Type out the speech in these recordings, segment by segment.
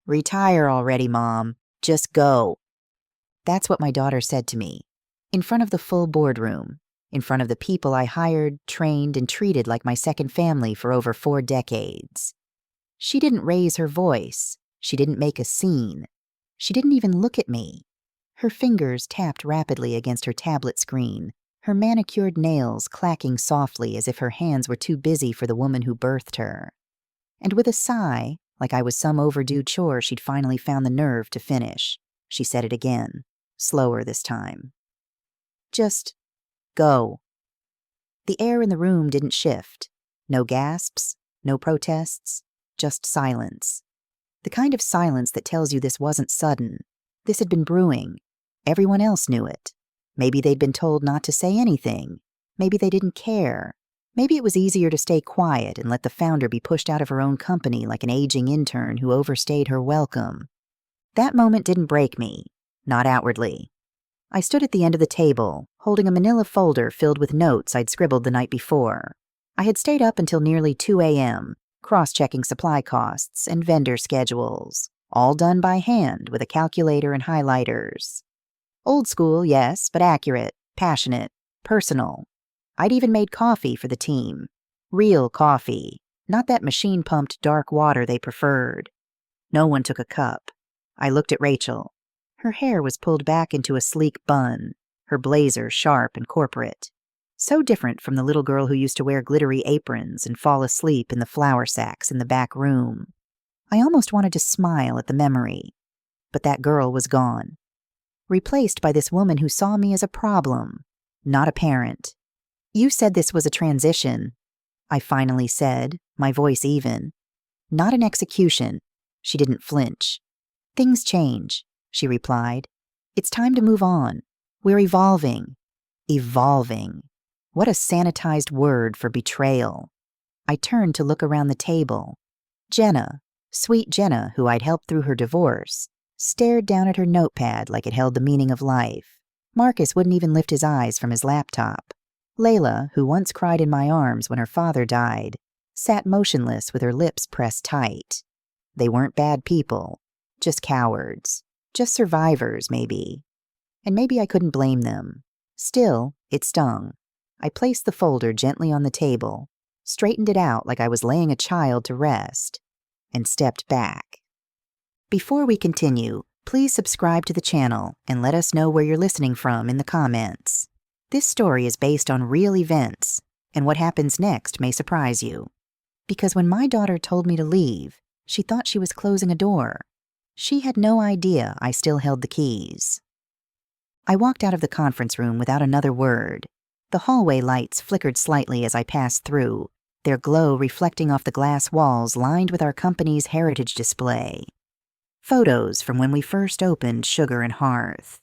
"Retire already, Mom. Just go." That's what my daughter said to me, in front of the full boardroom, in front of the people I hired, trained, and treated like my second family for over 4 decades. She didn't raise her voice. She didn't make a scene. She didn't even look at me. Her fingers tapped rapidly against her tablet screen, her manicured nails clacking softly as if her hands were too busy for the woman who birthed her. And with a sigh, like I was some overdue chore she'd finally found the nerve to finish, she said it again, slower this time. "Just go." The air in the room didn't shift. No gasps, no protests, just silence. The kind of silence that tells you this wasn't sudden. This had been brewing. Everyone else knew it. Maybe they'd been told not to say anything. Maybe they didn't care. Maybe it was easier to stay quiet and let the founder be pushed out of her own company like an aging intern who overstayed her welcome. That moment didn't break me, not outwardly. I stood at the end of the table, holding a manila folder filled with notes I'd scribbled the night before. I had stayed up until nearly 2 a.m., cross-checking supply costs and vendor schedules, all done by hand with a calculator and highlighters. Old school, yes, but accurate, passionate, personal. I'd even made coffee for the team. Real coffee, not that machine-pumped dark water they preferred. No one took a cup. I looked at Rachel. Her hair was pulled back into a sleek bun, her blazer sharp and corporate. So different from the little girl who used to wear glittery aprons and fall asleep in the flour sacks in the back room. I almost wanted to smile at the memory. But that girl was gone. Replaced by this woman who saw me as a problem, not a parent. "You said this was a transition," I finally said, my voice even. "Not an execution." She didn't flinch. "Things change," she replied. "It's time to move on. We're evolving." Evolving. What a sanitized word for betrayal. I turned to look around the table. Jenna, sweet Jenna, who I'd helped through her divorce, stared down at her notepad like it held the meaning of life. Marcus wouldn't even lift his eyes from his laptop. Layla, who once cried in my arms when her father died, sat motionless with her lips pressed tight. They weren't bad people, just cowards, just survivors, maybe. And maybe I couldn't blame them. Still, it stung. I placed the folder gently on the table, straightened it out like I was laying a child to rest, and stepped back. Before we continue, please subscribe to the channel and let us know where you're listening from in the comments. This story is based on real events, and what happens next may surprise you. Because when my daughter told me to leave, she thought she was closing a door. She had no idea I still held the keys. I walked out of the conference room without another word. The hallway lights flickered slightly as I passed through, their glow reflecting off the glass walls lined with our company's heritage display. Photos from when we first opened Sugar and Hearth.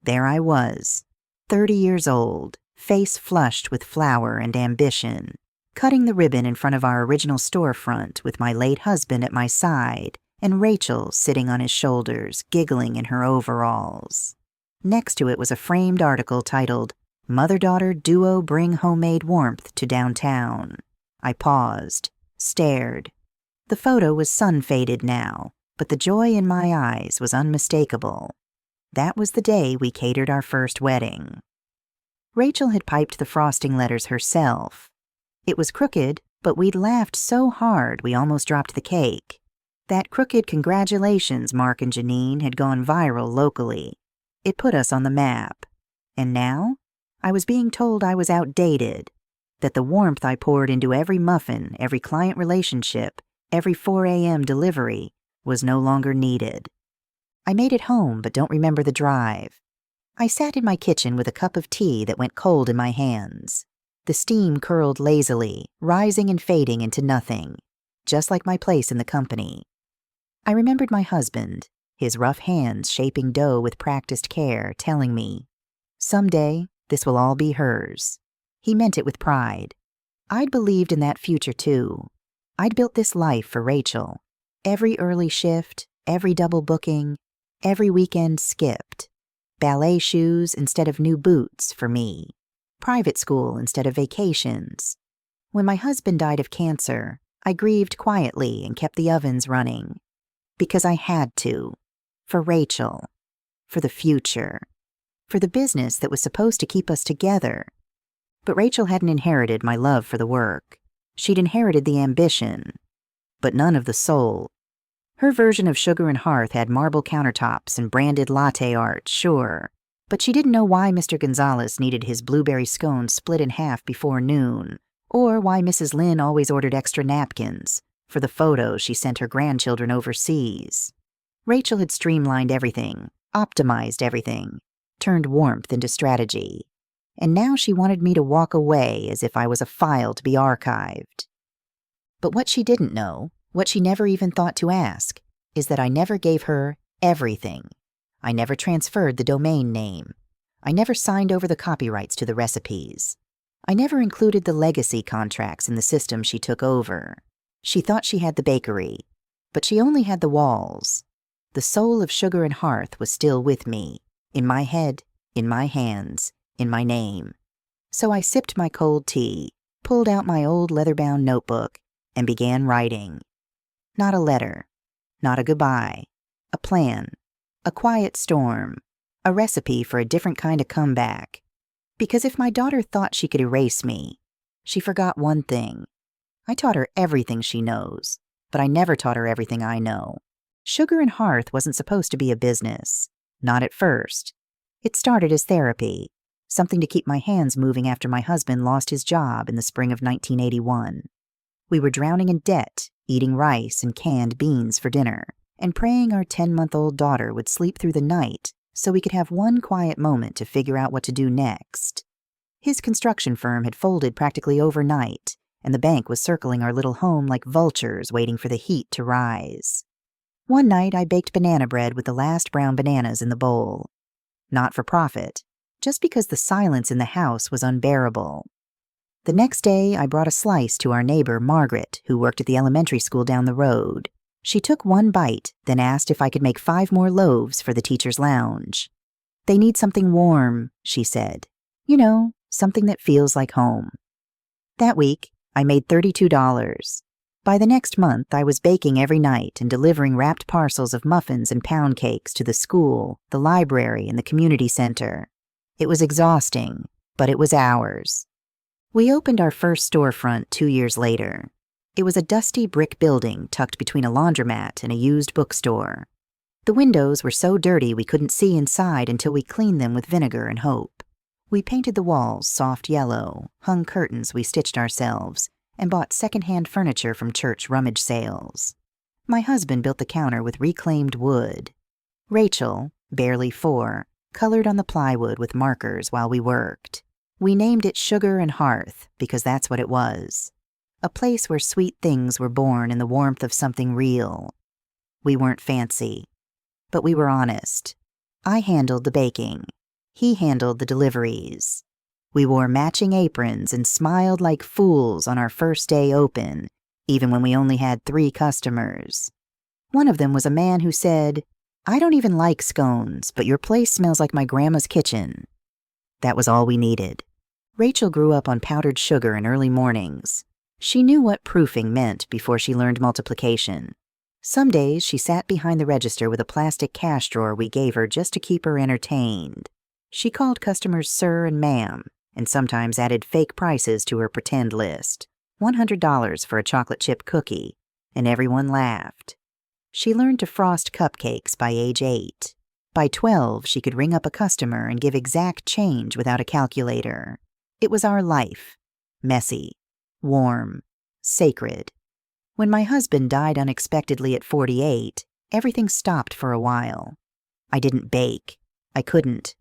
There I was, 30 years old, face flushed with flour and ambition, cutting the ribbon in front of our original storefront with my late husband at my side and Rachel sitting on his shoulders, giggling in her overalls. Next to it was a framed article titled, "Mother-Daughter Duo Bring Homemade Warmth to Downtown." I paused, stared. The photo was sun-faded now, but the joy in my eyes was unmistakable. That was the day we catered our first wedding. Rachel had piped the frosting letters herself. It was crooked, but we'd laughed so hard we almost dropped the cake. That crooked congratulations Mark and Janine had gone viral locally. It put us on the map. And now, I was being told I was outdated, that the warmth I poured into every muffin, every client relationship, every 4 a.m. delivery was no longer needed. I made it home, but don't remember the drive. I sat in my kitchen with a cup of tea that went cold in my hands. The steam curled lazily, rising and fading into nothing, just like my place in the company. I remembered my husband, his rough hands shaping dough with practiced care, telling me, "Someday, this will all be hers." He meant it with pride. I'd believed in that future, too. I'd built this life for Rachel. Every early shift, every double booking, every weekend skipped. Ballet shoes instead of new boots for me. Private school instead of vacations. When my husband died of cancer, I grieved quietly and kept the ovens running. Because I had to. For Rachel. For the future. For the business that was supposed to keep us together. But Rachel hadn't inherited my love for the work. She'd inherited the ambition, but none of the soul. Her version of Sugar and Hearth had marble countertops and branded latte art, sure, but she didn't know why Mr. Gonzalez needed his blueberry scones split in half before noon, or why Mrs. Lynn always ordered extra napkins for the photos she sent her grandchildren overseas. Rachel had streamlined everything, optimized everything, turned warmth into strategy. And now she wanted me to walk away as if I was a file to be archived. But what she didn't know, what she never even thought to ask, is that I never gave her everything. I never transferred the domain name. I never signed over the copyrights to the recipes. I never included the legacy contracts in the system she took over. She thought she had the bakery, but she only had the walls. The soul of Sugar and Hearth was still with me, in my head, in my hands, in my name. So I sipped my cold tea, pulled out my old leather-bound notebook, and began writing. Not a letter, not a goodbye, a plan, a quiet storm, a recipe for a different kind of comeback. Because if my daughter thought she could erase me, she forgot one thing. I taught her everything she knows, but I never taught her everything I know. Sugar and Hearth wasn't supposed to be a business. Not at first. It started as therapy. Something to keep my hands moving after my husband lost his job in the spring of 1981. We were drowning in debt, eating rice and canned beans for dinner, and praying our 10-month-old daughter would sleep through the night so we could have one quiet moment to figure out what to do next. His construction firm had folded practically overnight, and the bank was circling our little home like vultures waiting for the heat to rise. One night I baked banana bread with the last brown bananas in the bowl. Not for profit. Just because the silence in the house was unbearable. The next day, I brought a slice to our neighbor, Margaret, who worked at the elementary school down the road. She took one bite, then asked if I could make 5 more loaves for the teacher's lounge. They need something warm, she said. You know, something that feels like home. That week, I made $32. By the next month, I was baking every night and delivering wrapped parcels of muffins and pound cakes to the school, the library, and the community center. It was exhausting, but it was ours. We opened our first storefront 2 years later. It was a dusty brick building tucked between a laundromat and a used bookstore. The windows were so dirty we couldn't see inside until we cleaned them with vinegar and hope. We painted the walls soft yellow, hung curtains we stitched ourselves, and bought second-hand furniture from church rummage sales. My husband built the counter with reclaimed wood. Rachel, barely 4, colored on the plywood with markers while we worked. We named it Sugar and Hearth because that's what it was. A place where sweet things were born in the warmth of something real. We weren't fancy, but we were honest. I handled the baking. He handled the deliveries. We wore matching aprons and smiled like fools on our first day open, even when we only had 3 customers. One of them was a man who said, "I don't even like scones, but your place smells like my grandma's kitchen." That was all we needed. Rachel grew up on powdered sugar in early mornings. She knew what proofing meant before she learned multiplication. Some days she sat behind the register with a plastic cash drawer we gave her just to keep her entertained. She called customers sir and ma'am, and sometimes added fake prices to her pretend list. $100 for a chocolate chip cookie, and everyone laughed. She learned to frost cupcakes by age 8. By 12, she could ring up a customer and give exact change without a calculator. It was our life. Messy, warm, sacred. When my husband died unexpectedly at 48, everything stopped for a while. I didn't bake. I couldn't.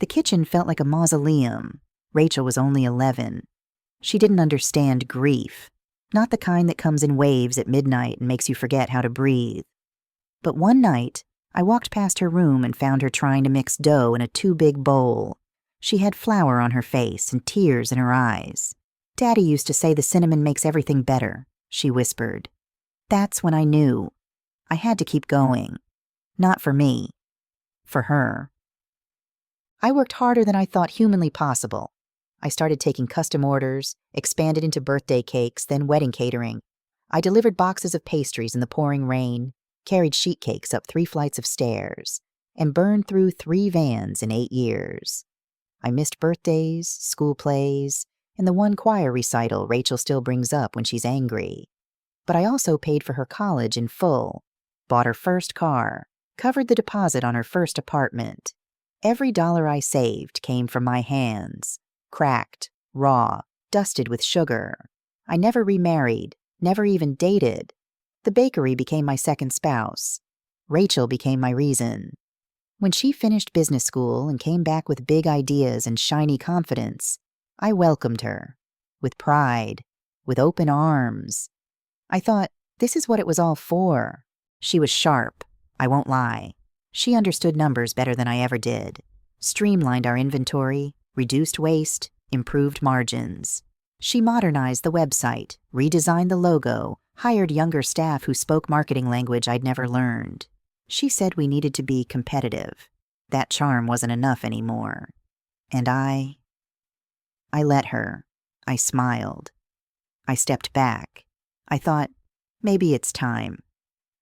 The kitchen felt like a mausoleum. Rachel was only 11. She didn't understand grief, not the kind that comes in waves at midnight and makes you forget how to breathe. But one night, I walked past her room and found her trying to mix dough in a too big bowl. She had flour on her face and tears in her eyes. "Daddy used to say the cinnamon makes everything better," she whispered. That's when I knew. I had to keep going. Not for me. For her. I worked harder than I thought humanly possible. I started taking custom orders, expanded into birthday cakes, then wedding catering. I delivered boxes of pastries in the pouring rain, carried sheet cakes up 3 flights of stairs, and burned through 3 vans in 8 years. I missed birthdays, school plays, and the one choir recital Rachel still brings up when she's angry. But I also paid for her college in full, bought her first car, covered the deposit on her first apartment. Every dollar I saved came from my hands, cracked, raw, dusted with sugar. I never remarried, never even dated. The bakery became my second spouse. Rachel became my reason. When she finished business school and came back with big ideas and shiny confidence, I welcomed her, with pride, with open arms. I thought, this is what it was all for. She was sharp, I won't lie. She understood numbers better than I ever did, streamlined our inventory, reduced waste, improved margins. She modernized the website, redesigned the logo, hired younger staff who spoke marketing language I'd never learned. She said we needed to be competitive. That charm wasn't enough anymore. And I let her. I smiled. I stepped back. I thought, maybe it's time.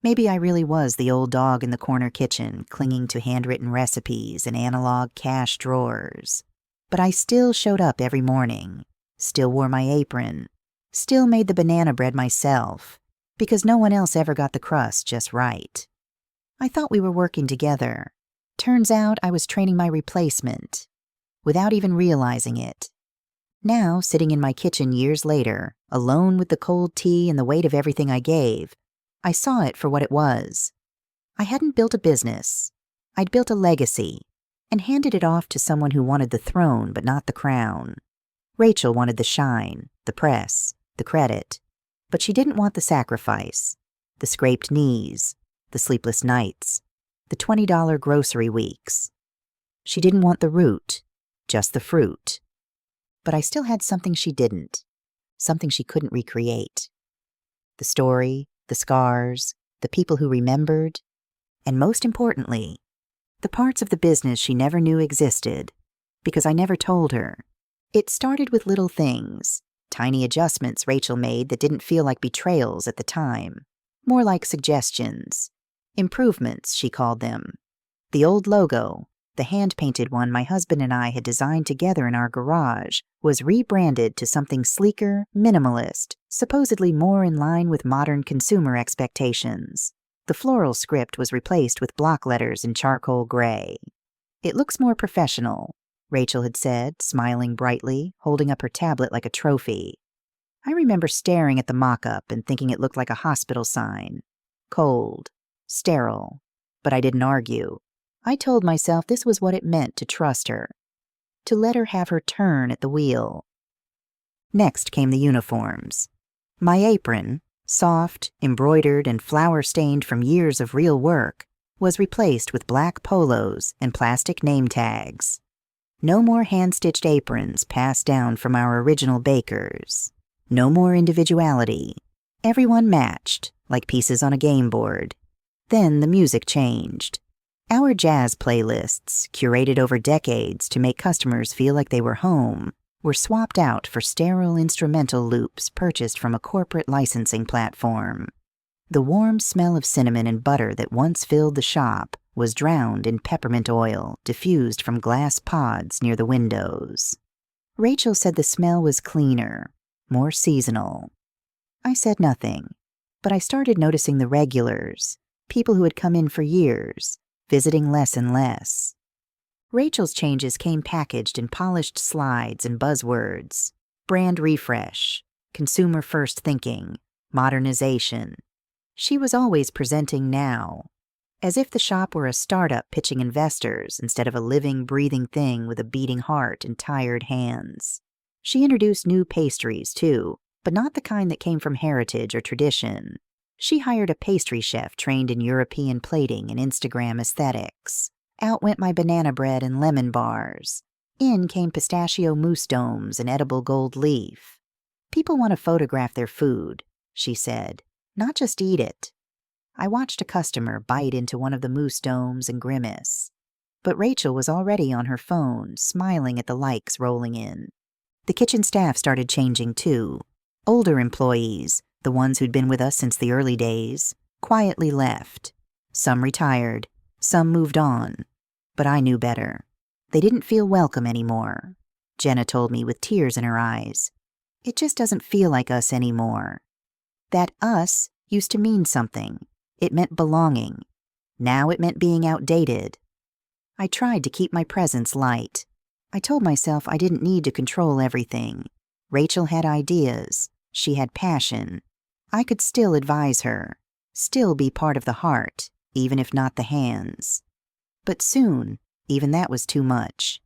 Maybe I really was the old dog in the corner kitchen, clinging to handwritten recipes and analog cash drawers. But I still showed up every morning, still wore my apron, still made the banana bread myself, because no one else ever got the crust just right. I thought we were working together. Turns out I was training my replacement, without even realizing it. Now, sitting in my kitchen years later, alone with the cold tea and the weight of everything I gave, I saw it for what it was. I hadn't built a business. I'd built a legacy, and handed it off to someone who wanted the throne but not the crown. Rachel wanted the shine, the press, the credit, but she didn't want the sacrifice, the scraped knees, the sleepless nights, the $20 grocery weeks. She didn't want the root, just the fruit. But I still had something she didn't, something she couldn't recreate. The story, the scars, the people who remembered, and most importantly, the parts of the business she never knew existed, because I never told her. It started with little things, tiny adjustments Rachel made that didn't feel like betrayals at the time, more like suggestions. Improvements, she called them. The old logo, the hand-painted one my husband and I had designed together in our garage, was rebranded to something sleeker, minimalist, supposedly more in line with modern consumer expectations. The floral script was replaced with block letters in charcoal gray. "It looks more professional," Rachel had said, smiling brightly, holding up her tablet like a trophy. I remember staring at the mock-up and thinking it looked like a hospital sign. Cold, sterile, but I didn't argue. I told myself this was what it meant to trust her, to let her have her turn at the wheel. Next came the uniforms. My apron, soft, embroidered, and flour-stained from years of real work, was replaced with black polos and plastic name tags. No more hand-stitched aprons passed down from our original bakers. No more individuality. Everyone matched, like pieces on a game board. Then the music changed. Our jazz playlists, curated over decades to make customers feel like they were home, were swapped out for sterile instrumental loops purchased from a corporate licensing platform. The warm smell of cinnamon and butter that once filled the shop was drowned in peppermint oil diffused from glass pods near the windows. Rachel said the smell was cleaner, more seasonal. I said nothing, but I started noticing the regulars, people who had come in for years, visiting less and less. Rachel's changes came packaged in polished slides and buzzwords: brand refresh, consumer-first thinking, modernization. She was always presenting now, as if the shop were a startup pitching investors instead of a living, breathing thing with a beating heart and tired hands. She introduced new pastries, too, but not the kind that came from heritage or tradition. She hired a pastry chef trained in European plating and Instagram aesthetics. Out went my banana bread and lemon bars. In came pistachio mousse domes and edible gold leaf. "People want to photograph their food," she said, "not just eat it." I watched a customer bite into one of the mousse domes and grimace. But Rachel was already on her phone, smiling at the likes rolling in. The kitchen staff started changing too. Older employees, the ones who'd been with us since the early days, quietly left. Some retired, some moved on. But I knew better. They didn't feel welcome anymore. Jenna told me with tears in her eyes. It just doesn't feel like us anymore. That us used to mean something. It meant belonging. Now it meant being outdated. I tried to keep my presence light. I told myself I didn't need to control everything. Rachel had ideas. She had passion. I could still advise her, still be part of the heart, even if not the hands. But soon, even that was too much.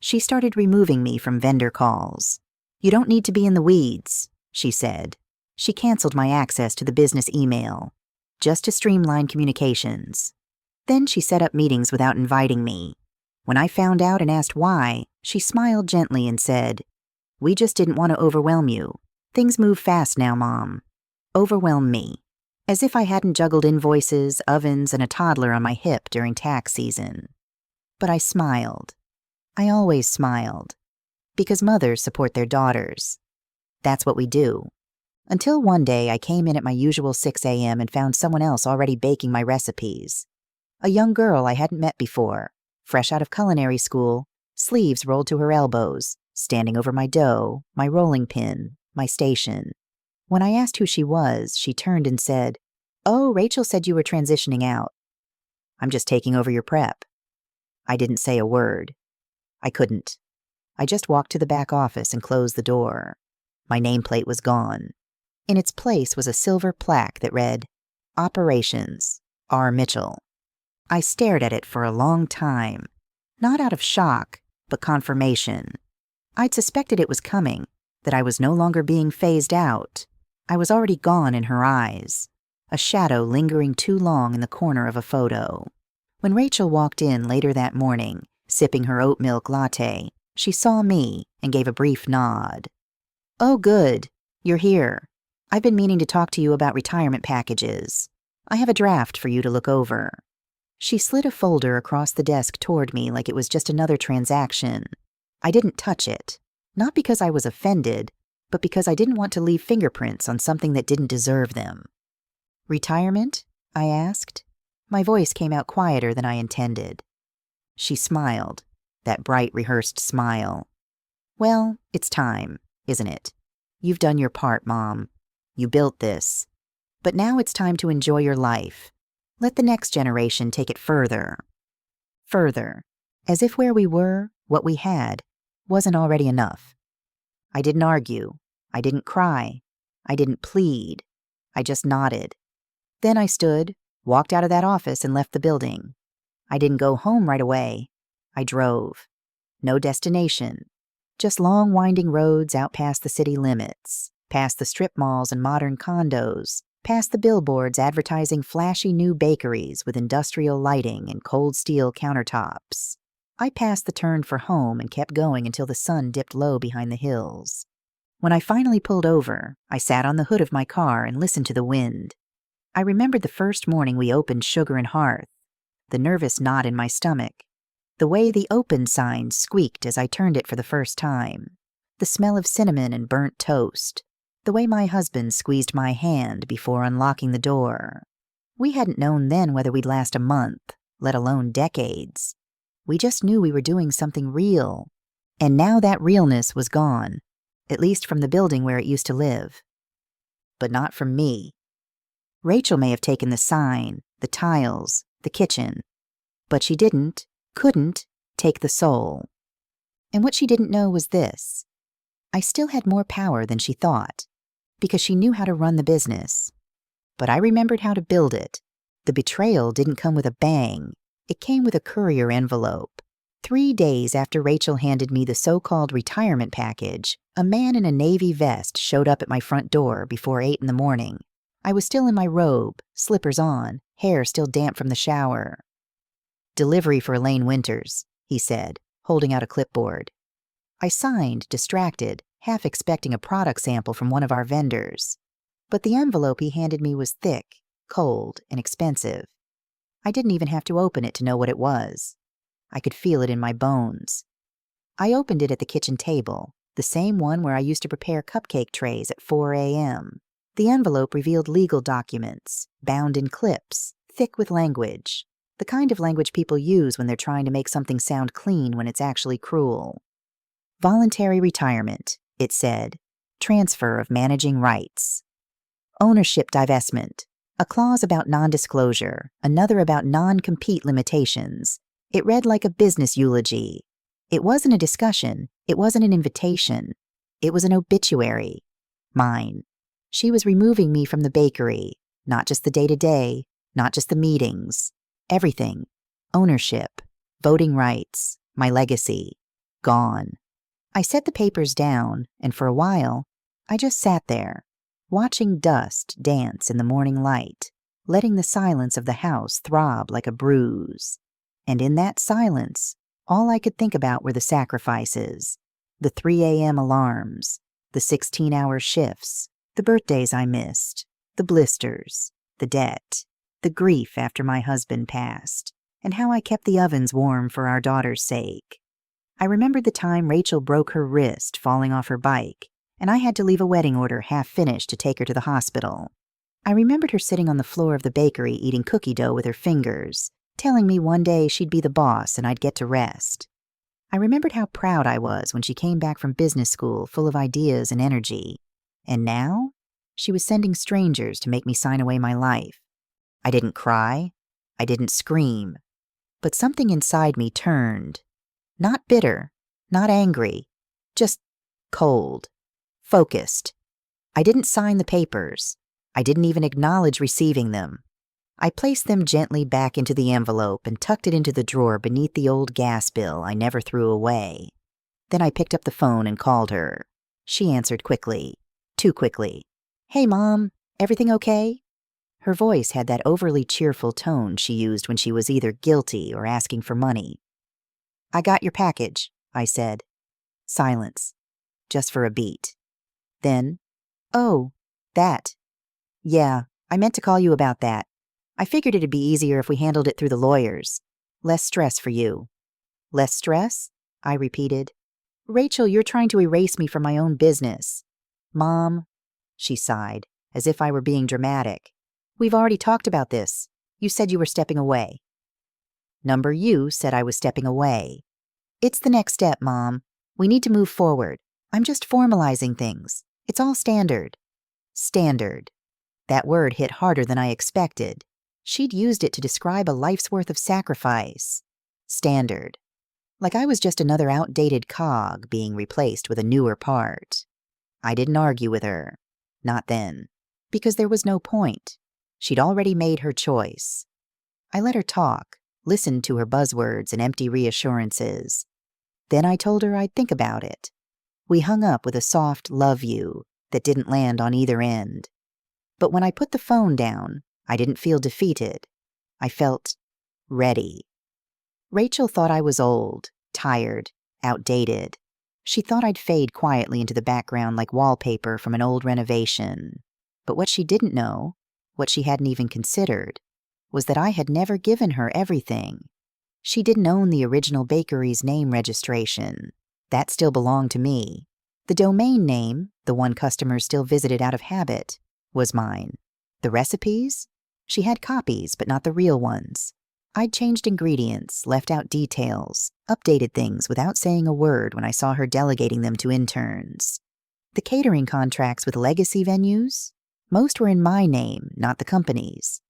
She started removing me from vendor calls. You don't need to be in the weeds, she said. She canceled my access to the business email, just to streamline communications. Then she set up meetings without inviting me. When I found out and asked why, she smiled gently and said, "We just didn't want to overwhelm you. Things move fast now, Mom." Overwhelm me. As if I hadn't juggled invoices, ovens, and a toddler on my hip during tax season. But I smiled. I always smiled. Because mothers support their daughters. That's what we do. Until one day I came in at my usual 6 a.m. and found someone else already baking my recipes. A young girl I hadn't met before, fresh out of culinary school, sleeves rolled to her elbows, standing over my dough, my rolling pin, my station. When I asked who she was, she turned and said, "Oh, Rachel said you were transitioning out." "I'm just taking over your prep." I didn't say a word. I couldn't. I just walked to the back office and closed the door. My nameplate was gone. In its place was a silver plaque that read, "Operations, R. Mitchell." I stared at it for a long time, not out of shock, but confirmation. I'd suspected it was coming, that I was no longer being phased out. I was already gone in her eyes, a shadow lingering too long in the corner of a photo. When Rachel walked in later that morning, sipping her oat milk latte, she saw me and gave a brief nod. "Oh, good. You're here. I've been meaning to talk to you about retirement packages. I have a draft for you to look over." She slid a folder across the desk toward me like it was just another transaction. I didn't touch it, not because I was offended, but because I didn't want to leave fingerprints on something that didn't deserve them. "Retirement?" I asked. My voice came out quieter than I intended. She smiled, that bright, rehearsed smile. "Well, it's time, isn't it? You've done your part, Mom. You built this. But now it's time to enjoy your life. Let the next generation take it further." Further, as if where we were, what we had, wasn't already enough. I didn't argue. I didn't cry. I didn't plead. I just nodded. Then I stood, walked out of that office and left the building. I didn't go home right away. I drove. No destination. Just long winding roads out past the city limits, past the strip malls and modern condos, past the billboards advertising flashy new bakeries with industrial lighting and cold steel countertops. I passed the turn for home and kept going until the sun dipped low behind the hills. When I finally pulled over, I sat on the hood of my car and listened to the wind. I remembered the first morning we opened Sugar and Hearth, the nervous knot in my stomach, the way the open sign squeaked as I turned it for the first time, the smell of cinnamon and burnt toast, the way my husband squeezed my hand before unlocking the door. We hadn't known then whether we'd last a month, let alone decades. We just knew we were doing something real. And now that realness was gone, at least from the building where it used to live. But not from me. Rachel may have taken the sign, the tiles, the kitchen, but she couldn't take the soul. And what she didn't know was this. I still had more power than she thought, because she knew how to run the business. But I remembered how to build it. The betrayal didn't come with a bang. It came with a courier envelope. 3 days after Rachel handed me the so-called retirement package, a man in a navy vest showed up at my front door before 8 in the morning. I was still in my robe, slippers on, hair still damp from the shower. "Delivery for Elaine Winters," he said, holding out a clipboard. I signed, distracted, half expecting a product sample from one of our vendors. But the envelope he handed me was thick, cold, and expensive. I didn't even have to open it to know what it was. I could feel it in my bones. I opened it at the kitchen table, the same one where I used to prepare cupcake trays at 4 a.m. The envelope revealed legal documents, bound in clips, thick with language, the kind of language people use when they're trying to make something sound clean when it's actually cruel. Voluntary retirement, it said. Transfer of managing rights. Ownership divestment. A clause about non-disclosure, another about non-compete limitations. It read like a business eulogy. It wasn't a discussion. It wasn't an invitation. It was an obituary. Mine. She was removing me from the bakery, not just the day-to-day, not just the meetings. Everything. Ownership, voting rights, my legacy. Gone. I set the papers down, and for a while, I just sat there, watching dust dance in the morning light, letting the silence of the house throb like a bruise. And in that silence, all I could think about were the sacrifices, the 3 a.m. alarms, the 16-hour shifts, the birthdays I missed, the blisters, the debt, the grief after my husband passed, and how I kept the ovens warm for our daughter's sake. I remembered the time Rachel broke her wrist falling off her bike, and I had to leave a wedding order half-finished to take her to the hospital. I remembered her sitting on the floor of the bakery eating cookie dough with her fingers, telling me one day she'd be the boss and I'd get to rest. I remembered how proud I was when she came back from business school full of ideas and energy. And now, she was sending strangers to make me sign away my life. I didn't cry. I didn't scream. But something inside me turned. Not bitter, not angry, just cold, focused. I didn't sign the papers. I didn't even acknowledge receiving them. I placed them gently back into the envelope and tucked it into the drawer beneath the old gas bill I never threw away. Then I picked up the phone and called her. She answered quickly, too quickly. "Hey, Mom, everything okay?" Her voice had that overly cheerful tone she used when she was either guilty or asking for money. "I got your package," I said. Silence, just for a beat. Then, "Oh, that. Yeah, I meant to call you about that. I figured it'd be easier if we handled it through the lawyers. Less stress for you." "Less stress?" I repeated. "Rachel, you're trying to erase me from my own business." "Mom," she sighed, as if I were being dramatic. "We've already talked about this. You said you were stepping away." Number you said I was stepping away. "It's the next step, Mom. We need to move forward. I'm just formalizing things. It's all standard." Standard. That word hit harder than I expected. She'd used it to describe a life's worth of sacrifice. Standard. Like I was just another outdated cog being replaced with a newer part. I didn't argue with her. Not then. Because there was no point. She'd already made her choice. I let her talk, listened to her buzzwords and empty reassurances. Then I told her I'd think about it. We hung up with a soft "love you" that didn't land on either end. But when I put the phone down, I didn't feel defeated. I felt ready. Rachel thought I was old, tired, outdated. She thought I'd fade quietly into the background like wallpaper from an old renovation. But what she didn't know, what she hadn't even considered, was that I had never given her everything. She didn't own the original bakery's name registration. That still belonged to me. The domain name, the one customers still visited out of habit, was mine. The recipes? She had copies, but not the real ones. I'd changed ingredients, left out details, updated things without saying a word when I saw her delegating them to interns. The catering contracts with legacy venues? Most were in my name, not the company's.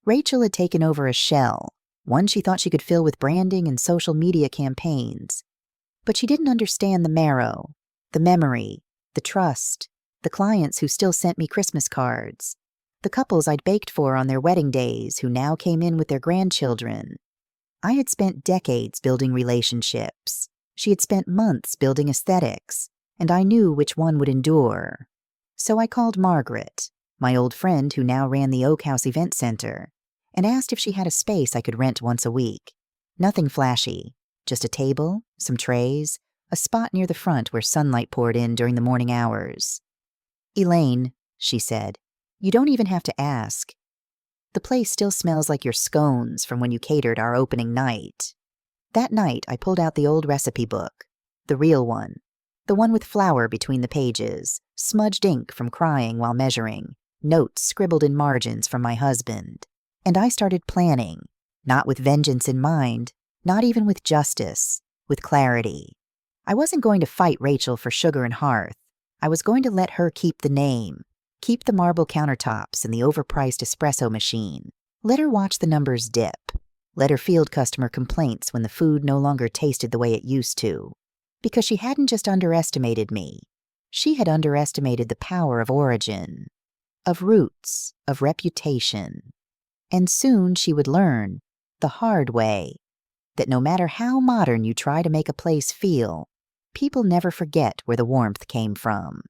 Rachel had taken over a shell, one she thought she could fill with branding and social media campaigns. But she didn't understand the marrow, the memory, the trust, the clients who still sent me Christmas cards, the couples I'd baked for on their wedding days who now came in with their grandchildren. I had spent decades building relationships. She had spent months building aesthetics, and I knew which one would endure. So I called Margaret, my old friend who now ran the Oak House Event Center, and asked if she had a space I could rent once a week. Nothing flashy, just a table, some trays, a spot near the front where sunlight poured in during the morning hours. "Elaine," she said, "you don't even have to ask. The place still smells like your scones from when you catered our opening night." That night, I pulled out the old recipe book, the real one, the one with flour between the pages, smudged ink from crying while measuring, notes scribbled in margins from my husband. And I started planning, not with vengeance in mind, not even with justice, with clarity. I wasn't going to fight Rachel for Sugar and Hearth. I was going to let her keep the name, keep the marble countertops and the overpriced espresso machine. Let her watch the numbers dip. Let her field customer complaints when the food no longer tasted the way it used to. Because she hadn't just underestimated me. She had underestimated the power of origin, of roots, of reputation. And soon she would learn, the hard way, that no matter how modern you try to make a place feel, people never forget where the warmth came from.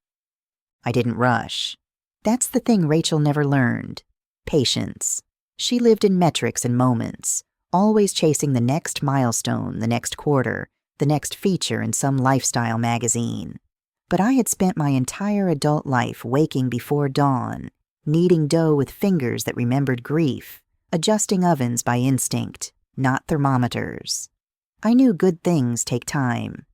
I didn't rush. That's the thing Rachel never learned. Patience. She lived in metrics and moments, always chasing the next milestone, the next quarter, the next feature in some lifestyle magazine. But I had spent my entire adult life waking before dawn, kneading dough with fingers that remembered grief, adjusting ovens by instinct, not thermometers. I knew good things take time.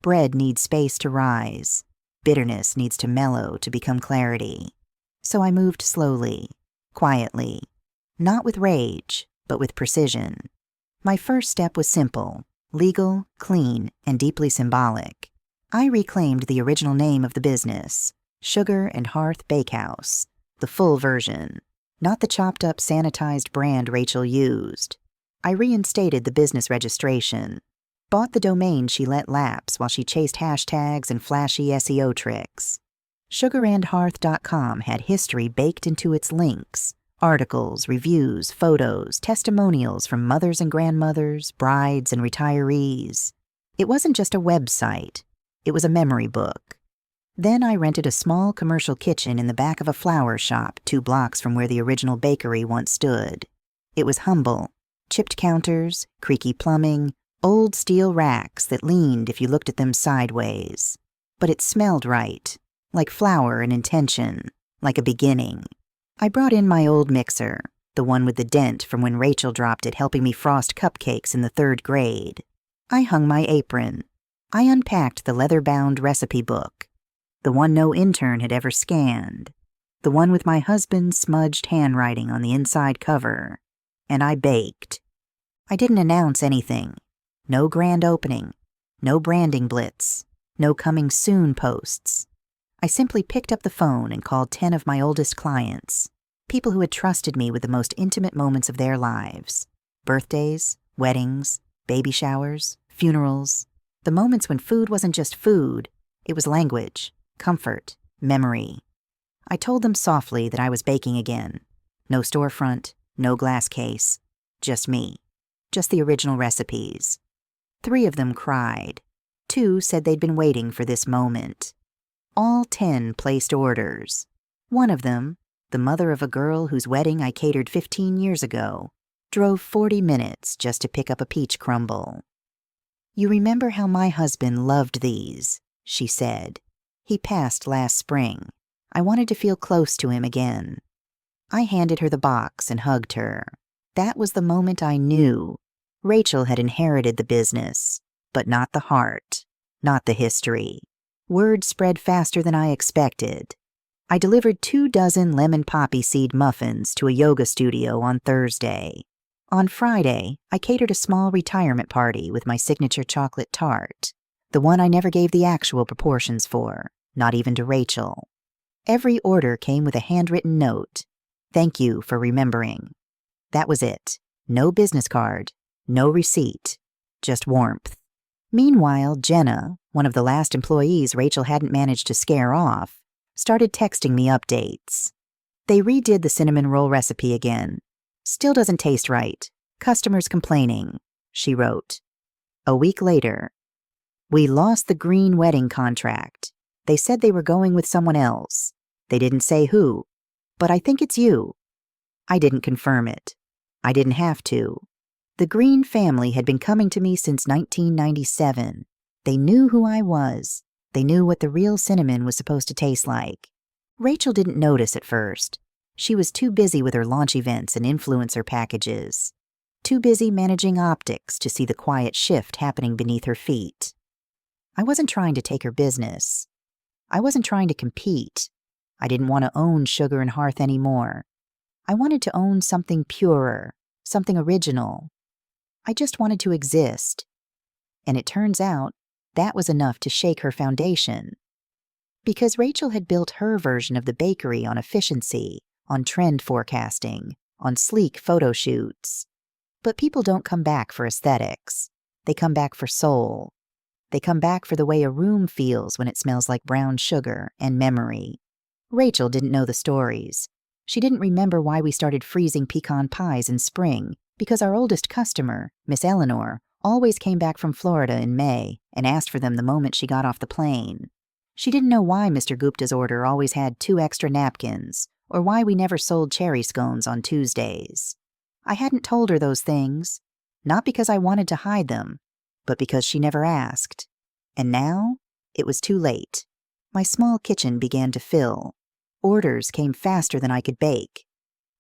Bread needs space to rise. Bitterness needs to mellow to become clarity. So I moved slowly, quietly, not with rage, but with precision. My first step was simple, legal, clean, and deeply symbolic. I reclaimed the original name of the business, Sugar and Hearth Bakehouse, the full version, not the chopped-up sanitized brand Rachel used. I reinstated the business registration, bought the domain she let lapse while she chased hashtags and flashy SEO tricks. Sugarandhearth.com had history baked into its links, articles, reviews, photos, testimonials from mothers and grandmothers, brides and retirees. It wasn't just a website, it was a memory book. Then I rented a small commercial kitchen in the back of a flower shop 2 blocks from where the original bakery once stood. It was humble, chipped counters, creaky plumbing, old steel racks that leaned if you looked at them sideways. But it smelled right, like flour and intention, like a beginning. I brought in my old mixer, the one with the dent from when Rachel dropped it helping me frost cupcakes in the 3rd grade. I hung my apron. I unpacked the leather-bound recipe book, the one no intern had ever scanned, the one with my husband's smudged handwriting on the inside cover, and I baked. I didn't announce anything. No grand opening, no branding blitz, no coming soon posts. I simply picked up the phone and called 10 of my oldest clients, people who had trusted me with the most intimate moments of their lives. Birthdays, weddings, baby showers, funerals, the moments when food wasn't just food, it was language, comfort, memory. I told them softly that I was baking again. No storefront, no glass case, just me, just the original recipes. 3 of them cried. 2 said they'd been waiting for this moment. All 10 placed orders. One of them, the mother of a girl whose wedding I catered 15 years ago, drove 40 minutes just to pick up a peach crumble. "You remember how my husband loved these," she said. "He passed last spring. I wanted to feel close to him again." I handed her the box and hugged her. That was the moment I knew. Rachel had inherited the business, but not the heart, not the history. Word spread faster than I expected. I delivered 2 dozen lemon poppy seed muffins to a yoga studio on Thursday. On Friday, I catered a small retirement party with my signature chocolate tart, the one I never gave the actual proportions for, not even to Rachel. Every order came with a handwritten note. "Thank you for remembering." That was it. No business card, no receipt, just warmth. Meanwhile, Jenna, one of the last employees Rachel hadn't managed to scare off, started texting me updates. They redid the cinnamon roll recipe again. "Still doesn't taste right. Customers complaining," she wrote. A week later, "We lost the green wedding contract. They said they were going with someone else. They didn't say who, but I think it's you." I didn't confirm it. I didn't have to. The Green family had been coming to me since 1997. They knew who I was. They knew what the real cinnamon was supposed to taste like. Rachel didn't notice at first. She was too busy with her launch events and influencer packages. Too busy managing optics to see the quiet shift happening beneath her feet. I wasn't trying to take her business. I wasn't trying to compete. I didn't want to own Sugar and Hearth anymore. I wanted to own something purer, something original. I just wanted to exist. And it turns out that was enough to shake her foundation. Because Rachel had built her version of the bakery on efficiency, on trend forecasting, on sleek photo shoots. But people don't come back for aesthetics. They come back for soul. They come back for the way a room feels when it smells like brown sugar and memory. Rachel didn't know the stories. She didn't remember why we started freezing pecan pies in spring, because our oldest customer, Miss Eleanor, always came back from Florida in May and asked for them the moment she got off the plane. She didn't know why Mr. Gupta's order always had 2 extra napkins, or why we never sold cherry scones on Tuesdays. I hadn't told her those things, not because I wanted to hide them, but because she never asked. And now, it was too late. My small kitchen began to fill. Orders came faster than I could bake.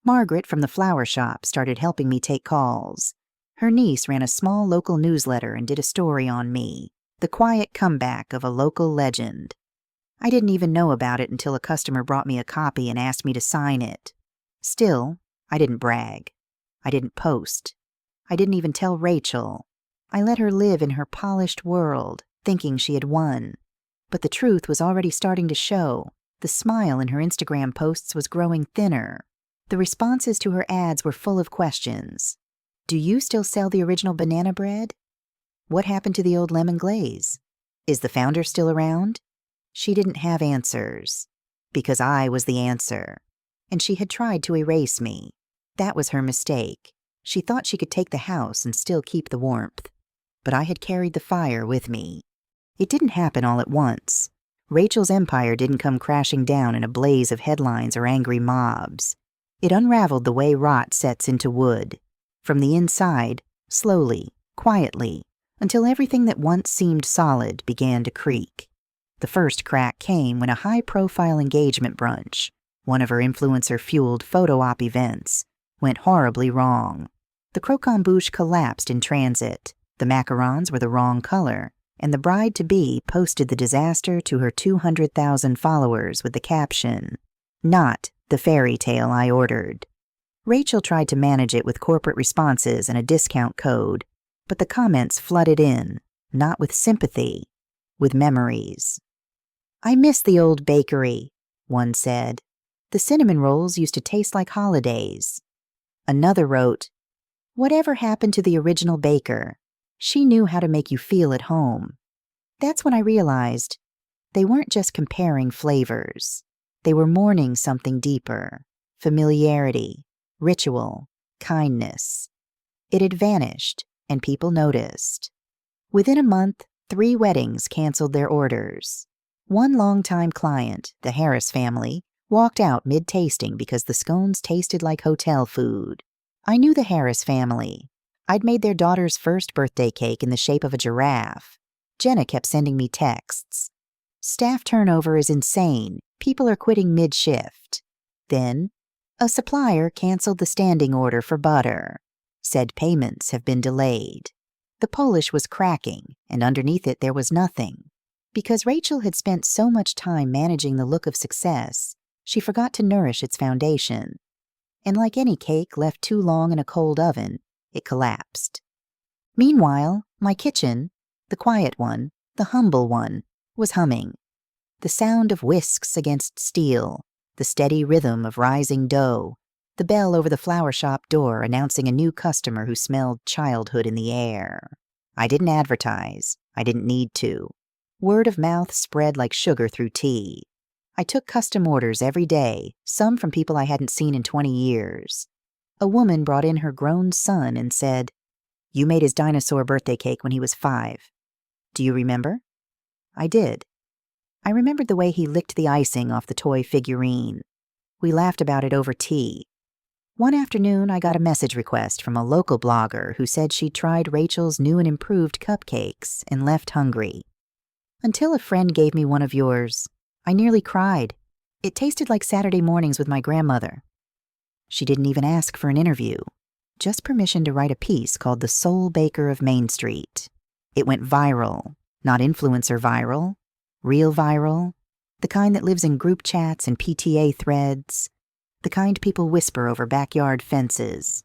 Margaret from the flower shop started helping me take calls. Her niece ran a small local newsletter and did a story on me, the quiet comeback of a local legend. I didn't even know about it until a customer brought me a copy and asked me to sign it. Still, I didn't brag. I didn't post. I didn't even tell Rachel. I let her live in her polished world, thinking she had won. But the truth was already starting to show. The smile in her Instagram posts was growing thinner. The responses to her ads were full of questions. Do you still sell the original banana bread? What happened to the old lemon glaze? Is the founder still around? She didn't have answers, because I was the answer. And she had tried to erase me. That was her mistake. She thought she could take the house and still keep the warmth. But I had carried the fire with me. It didn't happen all at once. Rachel's empire didn't come crashing down in a blaze of headlines or angry mobs. It unraveled the way rot sets into wood. From the inside, slowly, quietly, until everything that once seemed solid began to creak. The first crack came when a high-profile engagement brunch, one of her influencer-fueled photo-op events, went horribly wrong. The croquant bouche collapsed in transit, the macarons were the wrong color, and the bride-to-be posted the disaster to her 200,000 followers with the caption, "Not the fairy tale I ordered." Rachel tried to manage it with corporate responses and a discount code, but the comments flooded in, not with sympathy, with memories. "I miss the old bakery," one said. "The cinnamon rolls used to taste like holidays." Another wrote, "Whatever happened to the original baker? She knew how to make you feel at home." That's when I realized they weren't just comparing flavors. They were mourning something deeper, familiarity, ritual, kindness. It had vanished, and people noticed. Within a month, 3 weddings canceled their orders. One longtime client, the Harris family, walked out mid-tasting because the scones tasted like hotel food. I knew the Harris family. I'd made their daughter's first birthday cake in the shape of a giraffe. Jenna kept sending me texts. "Staff turnover is insane. People are quitting mid-shift." Then, a supplier canceled the standing order for butter. Said payments have been delayed. The Polish was cracking, and underneath it there was nothing. Because Rachel had spent so much time managing the look of success, she forgot to nourish its foundation. And like any cake left too long in a cold oven, it collapsed. Meanwhile, my kitchen, the quiet one, the humble one, was humming. The sound of whisks against steel, the steady rhythm of rising dough, the bell over the flower shop door announcing a new customer who smelled childhood in the air. I didn't advertise. I didn't need to. Word of mouth spread like sugar through tea. I took custom orders every day, some from people I hadn't seen in 20 years. A woman brought in her grown son and said, "You made his dinosaur birthday cake when he was 5. Do you remember?" I did. I remembered the way he licked the icing off the toy figurine. We laughed about it over tea. One afternoon, I got a message request from a local blogger who said she'd tried Rachel's new and improved cupcakes and left hungry. "Until a friend gave me one of yours, I nearly cried. It tasted like Saturday mornings with my grandmother." She didn't even ask for an interview, just permission to write a piece called "The Soul Baker of Main Street." It went viral, not influencer viral, real viral, The kind that lives in group chats and PTA threads. The kind people whisper over backyard fences.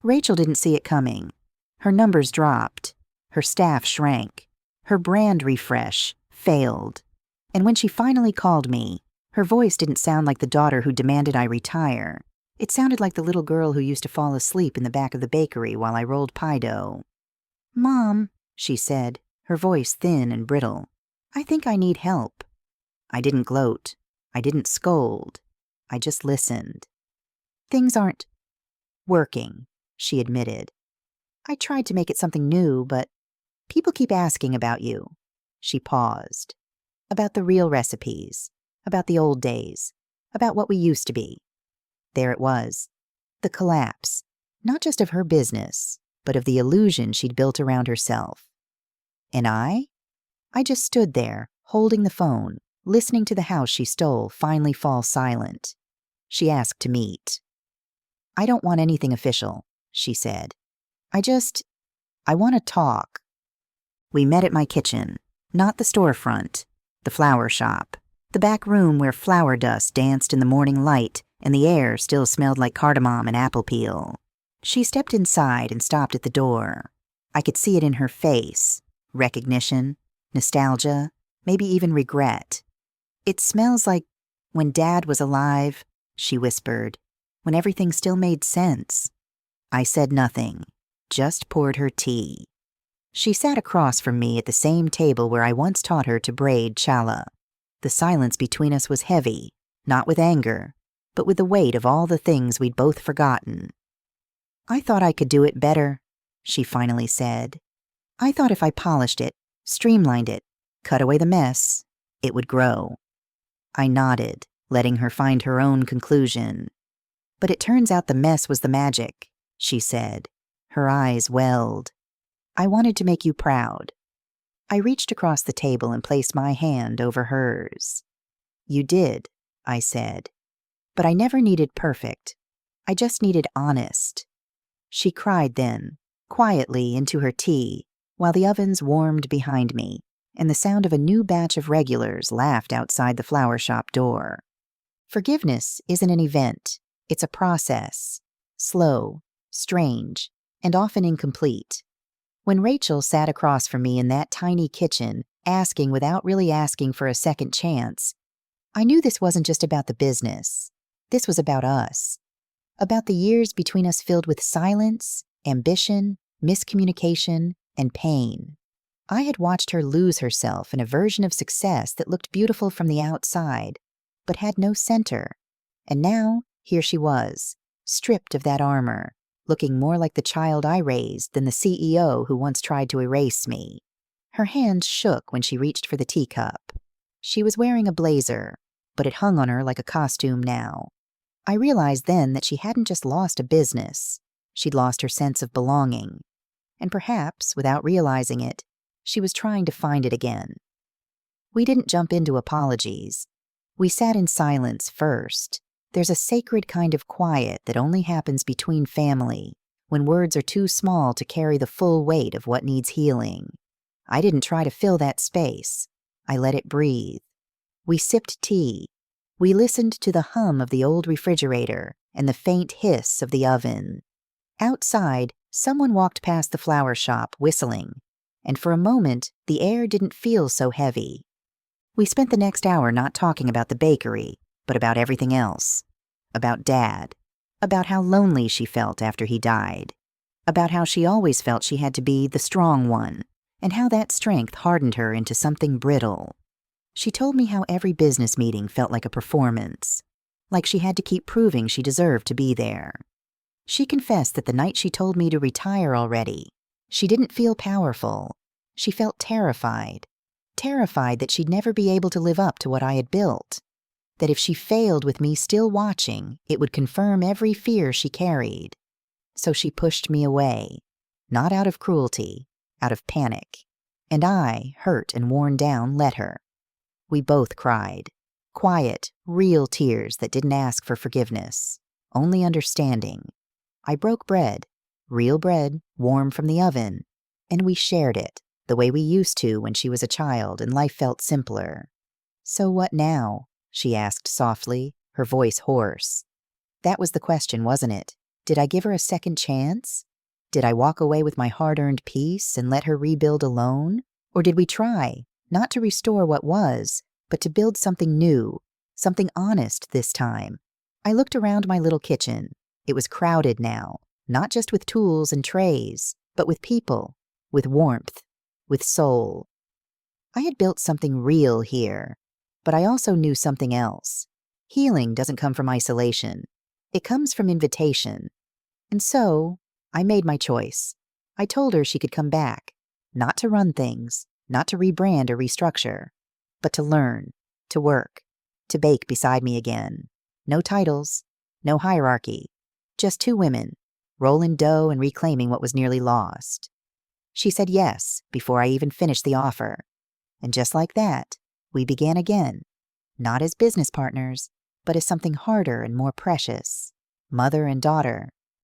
Rachel didn't see it coming. Her numbers dropped. Her staff shrank. Her brand refresh failed. And when she finally called me, her voice didn't sound like the daughter who demanded I retire. It sounded like the little girl who used to fall asleep in the back of the bakery while I rolled pie dough. "Mom," she said, her voice thin and brittle, "I think I need help." I didn't gloat. I didn't scold. I just listened. "Things aren't working," she admitted. "I tried to make it something new, but people keep asking about you." She paused. "About the real recipes. About the old days. About what we used to be." There it was. The collapse. Not just of her business, but of the illusion she'd built around herself. And I just stood there, holding the phone, listening to the house she stole finally fall silent. She asked to meet. "I don't want anything official," she said. I want to talk." We met at my kitchen, not the storefront, the flower shop, the back room where flower dust danced in the morning light and the air still smelled like cardamom and apple peel. She stepped inside and stopped at the door. I could see it in her face. Recognition, nostalgia, maybe even regret. "It smells like when Dad was alive," she whispered, "when everything still made sense." I said nothing, just poured her tea. She sat across from me at the same table where I once taught her to braid challah. The silence between us was heavy, not with anger, but with the weight of all the things we'd both forgotten. "I thought I could do it better," she finally said. "I thought if I polished it, streamlined it, cut away the mess, it would grow." I nodded, letting her find her own conclusion. "But it turns out the mess was the magic," she said. Her eyes welled. "I wanted to make you proud." I reached across the table and placed my hand over hers. "You did," I said. "But I never needed perfect. I just needed honest." She cried then, quietly into her tea, while the ovens warmed behind me, and the sound of a new batch of regulars laughed outside the flower shop door. Forgiveness isn't an event, it's a process. Slow, strange, and often incomplete. When Rachel sat across from me in that tiny kitchen, asking without really asking for a second chance, I knew this wasn't just about the business. This was about us. About the years between us filled with silence, ambition, miscommunication, and pain. I had watched her lose herself in a version of success that looked beautiful from the outside, but had no center. And now, here she was, stripped of that armor, looking more like the child I raised than the CEO who once tried to erase me. Her hands shook when she reached for the teacup. She was wearing a blazer, but it hung on her like a costume now. I realized then that she hadn't just lost a business. She'd lost her sense of belonging. And perhaps, without realizing it, she was trying to find it again. We didn't jump into apologies. We sat in silence first. There's a sacred kind of quiet that only happens between family, when words are too small to carry the full weight of what needs healing. I didn't try to fill that space. I let it breathe. We sipped tea. We listened to the hum of the old refrigerator and the faint hiss of the oven. Outside, someone walked past the flower shop whistling, and for a moment, the air didn't feel so heavy. We spent the next hour not talking about the bakery, but about everything else. About Dad. About how lonely she felt after he died. About how she always felt she had to be the strong one, and how that strength hardened her into something brittle. She told me how every business meeting felt like a performance, like she had to keep proving she deserved to be there. She confessed that the night she told me to retire already, she didn't feel powerful. She felt terrified. Terrified that she'd never be able to live up to what I had built. That if she failed with me still watching, it would confirm every fear she carried. So she pushed me away, not out of cruelty, out of panic. And I, hurt and worn down, let her. We both cried. Quiet, real tears that didn't ask for forgiveness, only understanding. I broke bread, real bread, warm from the oven, and we shared it, the way we used to when she was a child and life felt simpler. "So what now?" she asked softly, her voice hoarse. That was the question, wasn't it? Did I give her a second chance? Did I walk away with my hard-earned peace and let her rebuild alone? Or did we try, not to restore what was, but to build something new, something honest this time? I looked around my little kitchen. It was crowded now, not just with tools and trays, but with people, with warmth, with soul. I had built something real here, but I also knew something else. Healing doesn't come from isolation. It comes from invitation. And so, I made my choice. I told her she could come back, not to run things, not to rebrand or restructure, but to learn, to work, to bake beside me again. No titles, no hierarchy, just two women, rolling dough and reclaiming what was nearly lost. She said yes before I even finished the offer. And just like that, we began again, not as business partners, but as something harder and more precious, mother and daughter,